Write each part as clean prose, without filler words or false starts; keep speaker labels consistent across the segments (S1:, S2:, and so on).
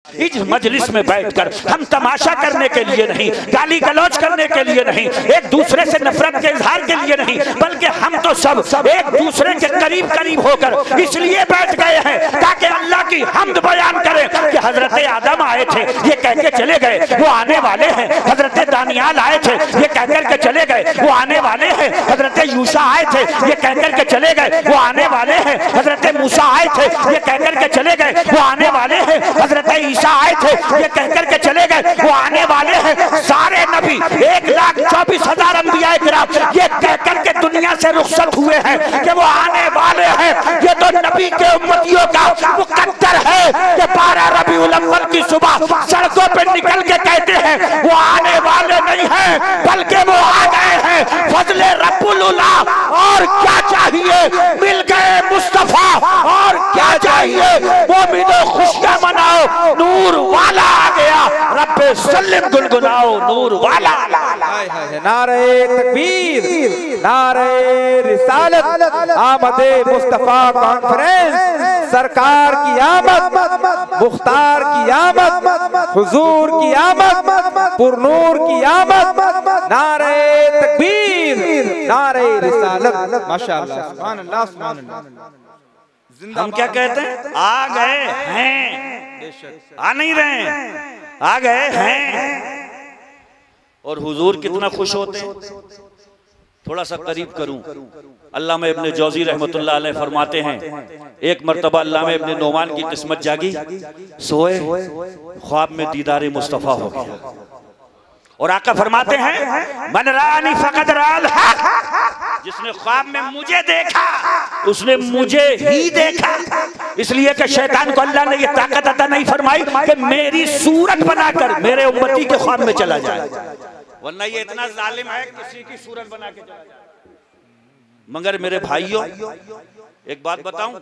S1: इस मजलिस में बैठकर हम तमाशा करने के लिए नहीं, गाली गलौज करने के लिए नहीं, एक दूसरे से नफरत के इजहार के लिए नहीं, बल्कि हम तो सब एक दूसरे के करीब करीब होकर इसलिए बैठ गए हैं ताकि अल्लाह की हम्द बयान करें कि हजरत आदम आए थे, ये कह के चले गए, वो आने वाले हैं। हजरत दानियाल आए थे, ये कहकर के चले गए, वो आने वाले हैं। हजरत यूसा आए थे, ये कहकर के चले गए, वो आने वाले हैं। हजरत मूसा आए थे, ये कहकर के चले गए, वो आने वाले हैं। हजरत ईसा आए थे, ये कहकर के चले गए, वो आने वाले हैं। सारे नबी 1,24,000 अंबिया किराम ये कहकर के दुनिया से रुखसत हुए हैं कि वो आने वाले हैं। ये तो नबी के उम्मतियों का मुकद्दर है कि 12 रबीउल अव्वल की सुबह सड़कों पे निकल के कहते हैं वो आने वाले नहीं हैं, बल्कि वो आ गए हैं। फजले रब्बुल उला, और क्या चाहिए, मिल गए मुस्तफा, और क्या चाहिए, मोमिनो खुशियां मनाओ, नूर वाला आ गया, रब्बे सल्लम गुनगुनाओ, नूर वाला।
S2: नारे तकबीर, नारे रिसालत, आमदे मुस्तफा कॉन्फ्रेंस, सरकार की आमद, मुख्तार की आमद, हुजूर की आमद, पुरनूर की आमद, नारे तकबीर, नारे रिसालत। माशाअल्लाह, सुभान अल्लाह, सुभान अल्लाह।
S1: हम क्या कहते हैं, आ गए हैं, आ नहीं रहे, आ गए हैं। और हुजूर कितना खुश होते हैं। थोड़ा सा करीब करूं, अल्लामा इब्ने जौज़ी रहमतुल्लाह अलैह फरमाते हैं, एक मर्तबा अल्लामा इब्ने नोमान की किस्मत जागी, सोए, ख्वाब में दीदार मुस्तफ़ा हो गया। और आका फरमाते हैं, मन रानी फ़क़द राल हक़, जिसने ख्वाब में मुझे देखा उसने मुझे ही देखा। इसलिए कि शैतान को अल्लाह ने ये ताकत अता नहीं फरमाई कि मेरी सूरत बनाकर मेरे उम्मती के ख्वाब में चला जाए, वरना ये इतना जालिम है किसी की सूरत बना के चला जाए। मगर मेरे भाइयों, एक बात बताऊं,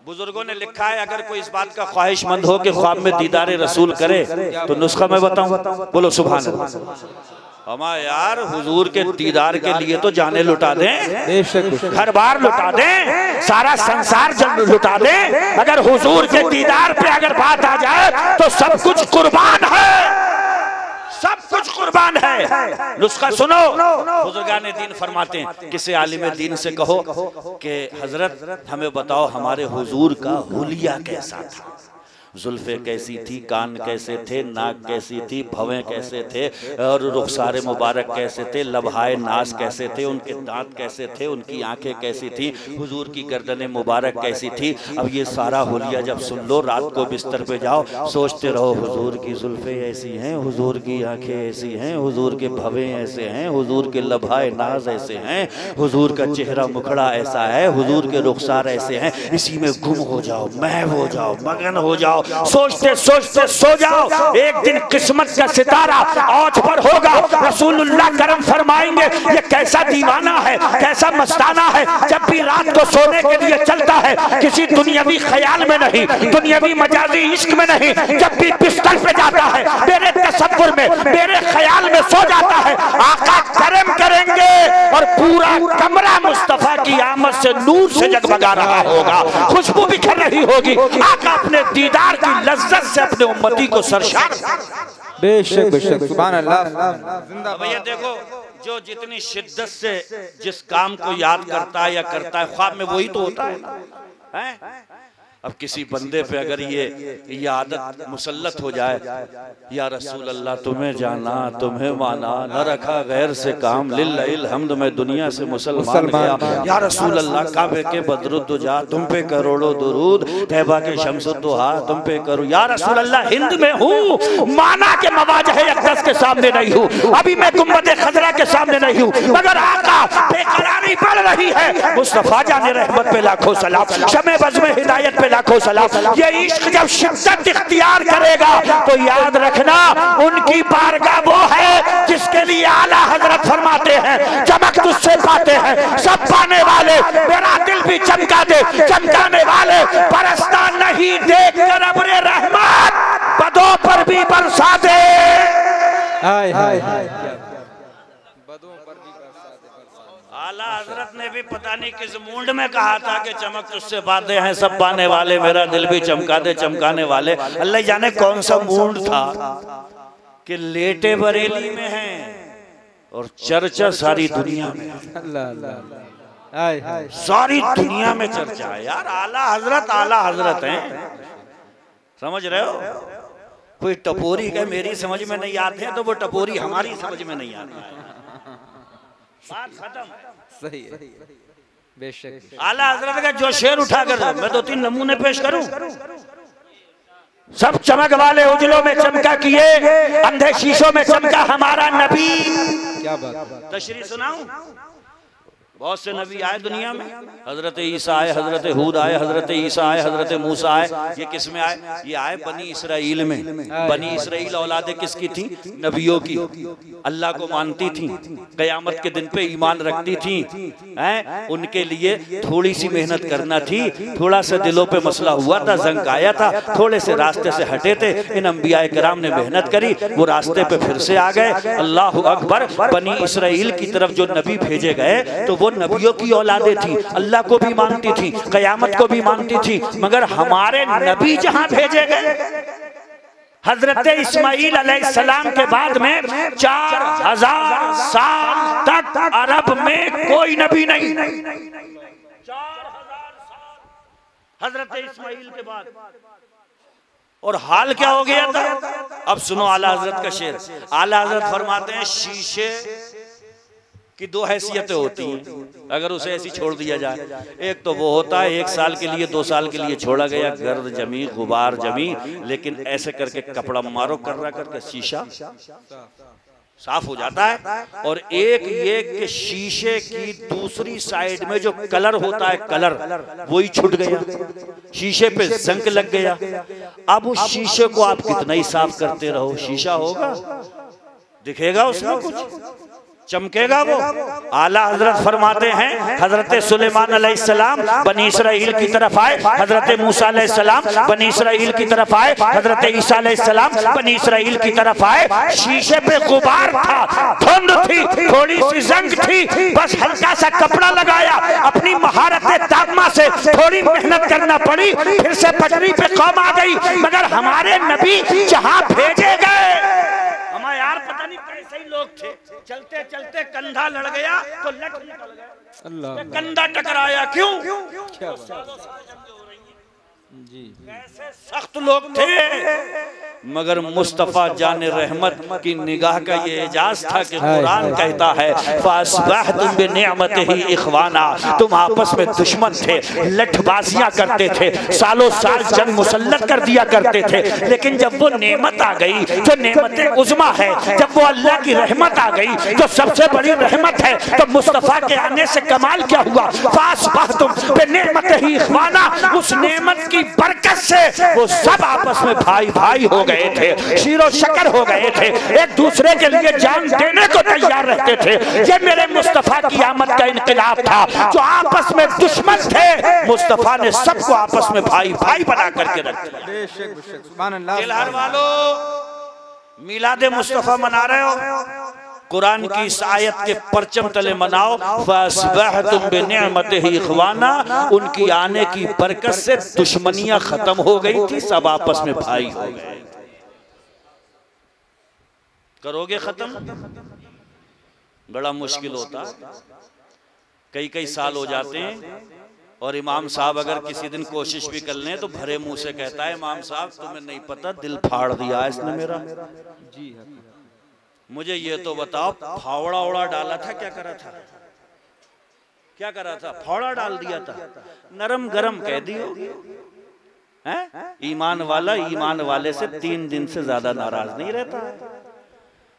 S1: बुजुर्गों ने लिखा है अगर कोई इस बात का ख्वाहिशमंद हो कि ख्वाब में दीदार रसूल करे तो नुस्खा मैं बताऊं, बोलो सुभान अल्लाह। हमारे यार हुजूर के दीदार के लिए तो जाने लुटा दें, घर बार लुटा दें, सारा संसार लुटा दें, अगर हुजूर के दीदार पे अगर बात आ जाए तो सब कुछ कुर्बान है, सब कुछ कुर्बान है। नुस्खा सुनो, बुजुर्गान दीन फरमाते हैं, किसी आलिम दीन से कहो कि हजरत हमें बताओ हमारे हुजूर का हुलिया कैसा था, जुल्फे कैसी थी, कान कैसे थे, नाक कैसी थी, भवें कैसे थे, और रुखसारे मुबारक कैसे थे, लबहाए नास कैसे थे, उनके दांत कैसे थे, उनकी आंखें कैसी थी, हुजूर की गर्दन मुबारक कैसी थी। अब ये सारा हुलिया जब सुन लो, रात को बिस्तर पे जाओ, सोचते रहो हुजूर की जुल्फे ऐसी हैं, हुजूर की आंखें ऐसी हैं, हुजूर के भवें ऐसे हैं, हुजूर के लबहाए नाज ऐसे हैं, हुजूर का चेहरा मुखड़ा ऐसा है, हुजूर के रुखसार ऐसे हैं। इसी में गुम हो जाओ, महव हो जाओ, मगन हो जाओ, सोचते सोचते सो जाओ। एक दिन किस्मत का सितारा औज पर होगा, रसूलुल्लाह करम फरमाएंगे ये कैसा दीवाना है, कैसा मस्ताना है, जब भी रात को सोने के लिए चलता है किसी दुनियावी ख्याल में नहीं, दुनियावी मजाजी इश्क में नहीं, जब भी बिस्तर पे जाता है मेरे तसव्वुर में, मेरे ख्याल में सो जाता है, आका करम करेंगे और पूरा कमरा मुस्तफा की आमद से नूर से जगमगा रहा होगा, खुशबू बिखर रही होगी। आका अपने दीदार की लज्जत से अपने उम्मती को सरशार।
S2: बेशक बेशक, सुभान अल्लाह।
S1: भैया देखो, जो जितनी शिद्दत से जिस काम को याद करता है या करता है, ख्वाब में वही तो होता है। अब किसी बंदे पे अगर ये आदत मुसल्लत हो जाए, या रसूल अल्लाह तुम्हें जाना तुम्हें माना, न रखा गैर से काम, लिल्लाहिल हम्द मैं दुनिया से मुसलमान गया, या रसूल अल्लाह काबे के बदरुद्दुजा तुम पे करोड़ों दुरूद, तैबा के शम्सुद्दुहा तुम पे करूं, या रसूल अल्लाह हिंद में हूँ, माना के मवाजह अक़दस के सामने नहीं हूँ, अभी मैं गुंबद खजरा के सामने नहीं हूँ, मगर आका बेकरारी बढ़ रही है। मुस्तफा जाने रहमत पे लाखों सलाम, शमे बज़्म में हिदायत पे लाखों सलाम। ये इश्क जब शिद्दत इख्तियार करेगा तो याद रखना उनकी बारगाह वो है जिसके लिए आला हजरत फरमाते हैं, चमक तुझसे पाते हैं सब पाने वाले, मेरा दिल भी चमका दे चमकाने वाले, बरसता नहीं देख कर अब्रे रहमत, बदों पर भी बरसा दे। हाय हाय हाय, आला हजरत ने भी पता नहीं किस मूड में कहा था कि चमक तुझसे बातें हैं सब पाने वाले, मेरा दिल भी चमका दे चमकाने वाले। अल्लाह जाने कौन सा मूड था कि लेटे बरेली में हैं और चर्चा सारी दुनिया में, सारी दुनिया में चर्चा है यार। आला हजरत हैं, समझ रहे हो। कोई टपोरी का मेरी समझ में नहीं आते हैं तो वो टपोरी हमारी समझ में नहीं आती है। बात खत्म। सही है, बेशक। आला हजरत का जो शेर उठाकर मैं 2-3 नमूने पेश करूं। सब चमक वाले उजलों में चमका किए, अंधे शीशों में चमका हमारा नबी। क्या बात, तशरीह सुनाऊं। बहुत से नबी आए दुनिया में, हजरत ईसा आए, हजरत हूद आए, हजरत ईसा आए, हजरत मूसा आए। ये किस में आए? ये आए बनी इसराइल में। बनी इसराइल औलादे किसकी थी? नबियों की। अल्लाह को मानती थी, कयामत के दिन पे ईमान रखती थी, हैं? उनके लिए थोड़ी सी मेहनत करना थी। थोड़ा सा दिलों पे मसला हुआ था, जंग आया था, थोड़े से रास्ते से हटे थे। इन अंबिया कराम ने मेहनत करी, वो रास्ते पे फिर से आ गए। अल्लाह अकबर। बनी इसराइल की तरफ जो नबी भेजे गए तो वो नबियों की औलादे थी, अल्लाह को भी मानती थी, कयामत को भी मानती थी। मगर हमारे नबी जहां भेजे गए, हजरत इस्माइल अलैहिस्सलाम के बाद में 4000 साल तक अरब में कोई नबी नहीं। 4000 साल हजरत इस्माइल के बाद। और हाल क्या हो गया था? अब सुनो आला हजरत का शेर। आला हजरत फरमाते हैं शीशे कि 2 हैसियतें होती हैं अगर उसे ऐसी छोड़ दिया जाए। एक तो वो होता है 1 साल के लिए 2 साल के लिए छोड़ा गया, गर्द जमी, गुबार जमी, लेकिन ऐसे करके कपड़ा मारो कर्रा करके शीशा साफ हो जाता है। और एक ये कि शीशे की दूसरी साइड में जो कलर होता है, कलर वही छूट गया, शीशे पे जंग लग गया। अब उस शीशे को आप कितना ही साफ करते रहो, शीशा होगा, दिखेगा उसमें कुछ, चमकेगा वो। आला हजरत फरमाते हैं हजरत सुलेमान अलैहिस्सलाम बनी इसराइल की तरफ आए, हजरत मूसा अलैहिस्सलाम बनी इसराइल की तरफ आए, हजरत ईसा अलैहिस्सलाम बनी इसराइल की तरफ आए। शीशे पे गुबार था, धुंध थी, थोड़ी सी जंग थी, बस हल्का सा कपड़ा लगाया, अपनी महारत ताकमा से थोड़ी मेहनत करना पड़ी, फिर से पटरी पे कौम आ गई। मगर हमारे नबी जहां भेजे गए, हमारे यार पता नहीं कैसे ही लोग थे, चलते चलते कंधा लड़ गया तो लट निकल गया, कंधा टकराया। क्यों? जी कैसे सख्त लोग थे। मगर मुस्तफ़ा जाने रहमत की निगाह का ये एजाज था कि कुरान कहता है फासबहतुम बिनिअमतिही इख्वाना, तुम आपस में दुश्मन थे, लठबाजियां करते थे, सालों साल जंग मुसल्लत कर दिया करते थे। लेकिन जब वो नेमत आ गई जो नेमत उज़्मा है, जब वो अल्लाह की रहमत आ गई जो सबसे बड़ी रहमत है, तो मुस्तफ़ा के आने से कमाल क्या हुआ? फासबहतुम बिनिअमतिही इख्वाना, उस नेमत की बरकत से वो सब आपस में भाई भाई हो गए थे, शीरो शकर हो गए थे, एक दूसरे के लिए जान देने को तैयार रहते थे। ये मेरे मुस्तफा की आमद का इनकलाब था। जो आपस में दुश्मन थे, मुस्तफा ने सबको आपस में भाई भाई बना करके रख दिया। सुभान अल्लाह वालों, मिलादे मुस्तफा मना रहे हो, कुरान की इस आयत के परचम तले मनाओ। फासबहतुम बिनिअमतिही इख्वाना, उनकी आने की बरकत से दुश्मनियां खत्म हो गई थी, सब आपस में भाई हो गए। करोगे खत्म? बड़ा मुश्किल होता, कई कई साल हो जाते हैं। और इमाम साहब अगर किसी दिन कोशिश भी कर लें तो भरे मुंह से कहता है इमाम साहब तुम्हें नहीं पता दिल फाड़ दिया इसने मेरा। जी मुझे ये तो बताओ, फावड़ा ओड़ा डाला था, क्या करा था? क्या करा था? फावड़ा डाल दिया था, नरम गरम कह दियो हैं? ईमान वाला ईमान वाले से 3 दिन से ज्यादा नाराज नहीं रहता है।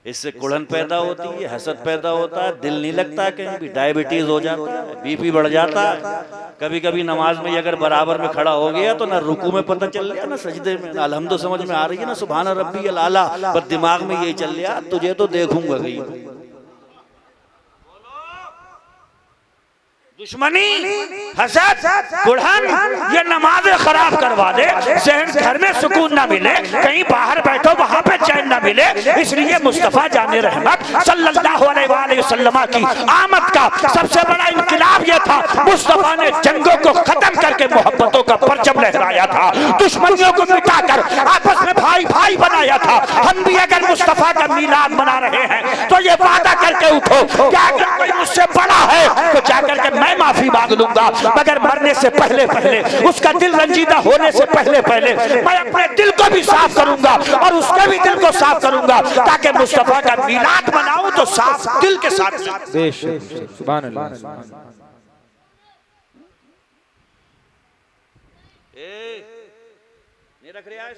S1: इससे कुड़न पैदा होती है, हसद पैदा होता है, दिल नहीं लगता, कहीं भी डायबिटीज हो जाता है, बीपी बढ़ जाता है। कभी कभी नमाज में अगर बराबर में खड़ा हो गया तो ना रुकू में पता चल गया, ना सजदे में, ना अलहम्दु समझ में आ रही है, ना सुभान रब्बियल आला, पर दिमाग में यही चल रहा तुझे तो देखूंगा कहीं। दुश्मनी, हसद, कुड़न, ये नमाज खराब करवा दे, जहन घर में सुकून ना मिले, कहीं बाहर बैठो वहां पे चैन ना मिले, इसलिए मुस्तफा जाने रहमत सल्लल्लाहु अलैहि वसल्लम की आमद का सबसे बड़ा इनकलाब यह था, मुस्तफा ने जंगों को खत्म करके मोहब्बतों का परचम लहराया था, दुश्मनियों को मिटाकर आपस में भाई भाई बनाया था। हम भी अगर मुस्तफा का मीलाद मना रहे हैं तो ये वादा करके उठो कि अगर कोई मुझसे बड़ा है तो जाकर के मैं माफी मांग लूंगा, मगर मरने से पहले पहले, उसका दिल रंजीदा होने से पहले पहले मैं अपने दिल को भी साफ करूंगा और उसके भी दिल को साफ करूंगा, ताकि मुस्तफा का मीलाद मनाऊं तो साफ दिल के साथ।
S2: सुभान अल्लाह।
S1: नहीं रख रहा है,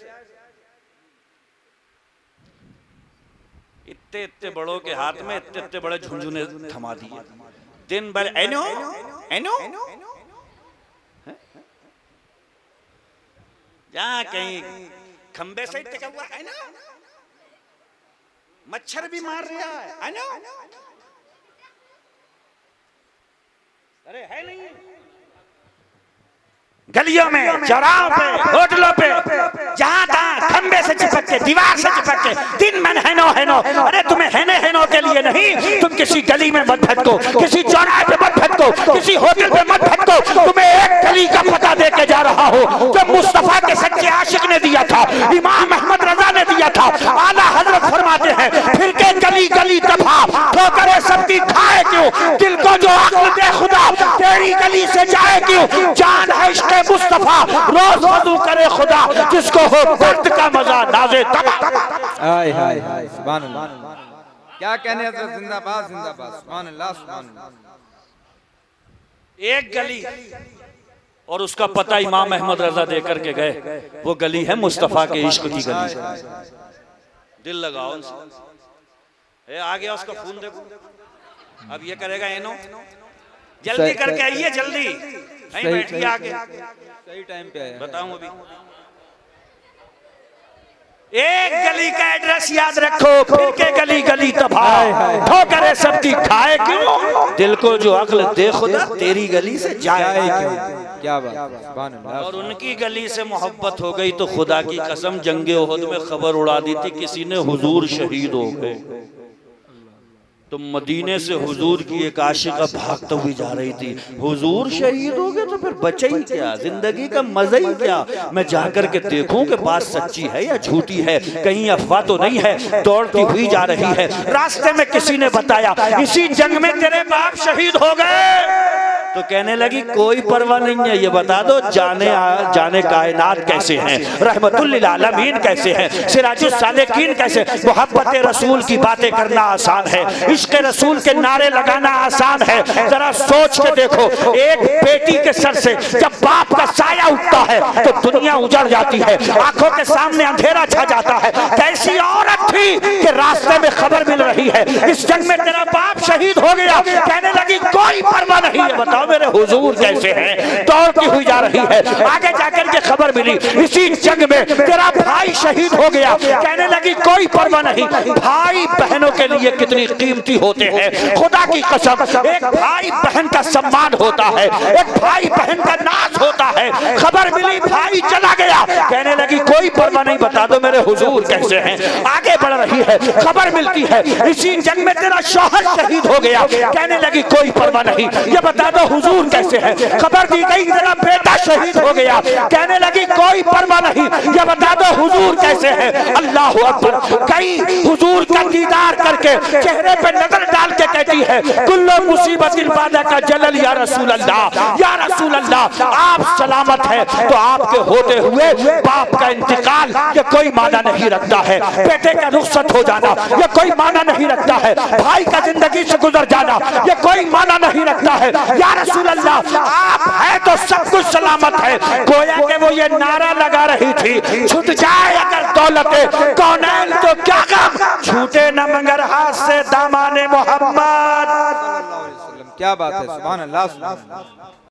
S1: इतने इतने बड़ों के हाथ में इतने इतने बड़े झुंझुने थमा दिए, दिन भर एनो एनो जहाँ कहीं खंबे से टिका हुआ है ना, मच्छर भी मार रहा है ना, अरे है नहीं, गलियों में, चौराहों पे, होटलों पे, जहां तहां खंबे से चिपक के, दीवार से चिपक के, दिन में हैनो हैनो। अरे तुम्हें हैने हैनो के लिए नहीं, तुम किसी गली में मत भटको, किसी चौराहे पे मत भटको, किसी होटल पे मत भटको, तुम्हें एक गली का पता दे के जा रहा हो जो मुस्तफा के सच्चे आशिक ने दिया था, इमाम अहमद रजा ने दिया था। आला हजरत फरमाते हैं, फिर के गली गली तफा ठोकरे सबकी खाए क्यों, दिल को जो अक्ल दे खुदा तेरी गली से जाए क्यों, जान है इश्क़ मुस्तफा रोज वज़ू करे खुदा, जिसको हो दर्द का मजा नाज़े तबा।
S2: हाय हाय हाय सुभान अल्लाह, क्या कहने हज़रत, जिंदाबाद जिंदाबाद, सुभान अल्लाह सुभान अल्लाह।
S1: एक गली और उसका पता इमाम अहमद रजा देकर के गए, वो गली है मुस्तफा के इश्क की गली। दिल लगाओ, आ गया उसका खून देखो, अब ये करेगा एनो, जल्दी करके आइए, जल्दी नहीं बैठिए, आगे
S2: सही टाइम पे आया।
S1: बताऊं अभी एक गली का एड्रेस याद रखो, फिर के गली गली तबाह ठोकरे सबकी खाए क्यों, दिल को जो अक्ल दे खुदा तेरी गली से जाए क्यों।
S2: क्या बात, सुभान अल्लाह।
S1: और उनकी गली से मोहब्बत हो गई तो खुदा की कसम जंगे ओहद में खबर उड़ा दी थी, किसी ने हुजूर शहीद हो गए, तो मदीने से हुजूर की एक आशिका भागते हुई जा रही थी, हुजूर शहीद हो गए तो फिर बचे ही क्या, जिंदगी का मजा ही क्या, मैं जाकर के देखूं कि बात सच्ची है या झूठी है, कहीं अफवाह तो नहीं है। दौड़ती हुई जा रही है, रास्ते में किसी ने बताया इसी जंग में तेरे बाप शहीद हो गए, तो कहने लगी कोई परवाह नहीं है, ये बता दो जाने कायनात कैसे हैं, रहमतुल लिल आलमीन कैसे हैं, सिराजुस सालिकीन कैसे। मोहब्बत रसूल की बातें करना आसान है, इश्क रसूल के नारे लगाना आसान है, जरा सोच के देखो, एक बेटी के सर से जब बाप का साया उठता है तो दुनिया उजड़ जाती है, आंखों के सामने अंधेरा छा जाता है। कैसी औरत थी कि रास्ते में खबर मिल रही है इस जंग में तेरा बाप शहीद हो गया, कहने लगी कोई परवाह नहीं है, बताओ मेरे हुजूर कैसे हैं। दौड़ती हुई जा रही है, आगे जाकर के खबर मिली इसी जंग में तेरा भाई शहीद हो गया, कहने लगी कोई परवाह नहीं। भाई बहनों के लिए कितनी कीमती होते हैं, खुदा की कसम, एक भाई बहन का सम्मान होता है, एक भाई बहन का नाज होता है। खबर मिली भाई चला गया, कहने लगी कोई परवाह नहीं, बता दो मेरे हुजूर कैसे हैं। आगे बढ़ रही है, खबर मिलती है इसी जंग में तेरा शौहर शहीद हो गया, कहने लगी कोई परवाह नहीं, ये बता दो हुजूर कैसे हैं। खबर दी गई तेरा बेटा शहीद हो गया, कहने लगी कोई परवाह नहीं, ये बता दो हुजूर कैसे हैं। अल्लाह अकबर, कई हुजूर का दीदार करके चेहरे पे नजर डाल के कहती है कुल्लो मुसीबतिल बादा का जलल या रसूल अल्लाह, या रसूल अल्लाह आप सलामत है तो आपके होते हुए बाप का इंतकाल ये कोई माना नहीं रखता है, बेटे का रुखसत हो जाना ये कोई माना नहीं रखता है, भाई का जिंदगी से गुजर जाना ये कोई माना नहीं रखता है। या रसूल अल्लाह आप है तो सब कुछ सलामत है। गोया के वो ये नारा लगा रही थी, छूट जाए अगर दौलत कौनैन तो क्या गम, छूटे न मगर हाथ से दामाने मोहम्मद।
S2: क्या बात है, सुभान अल्लाह।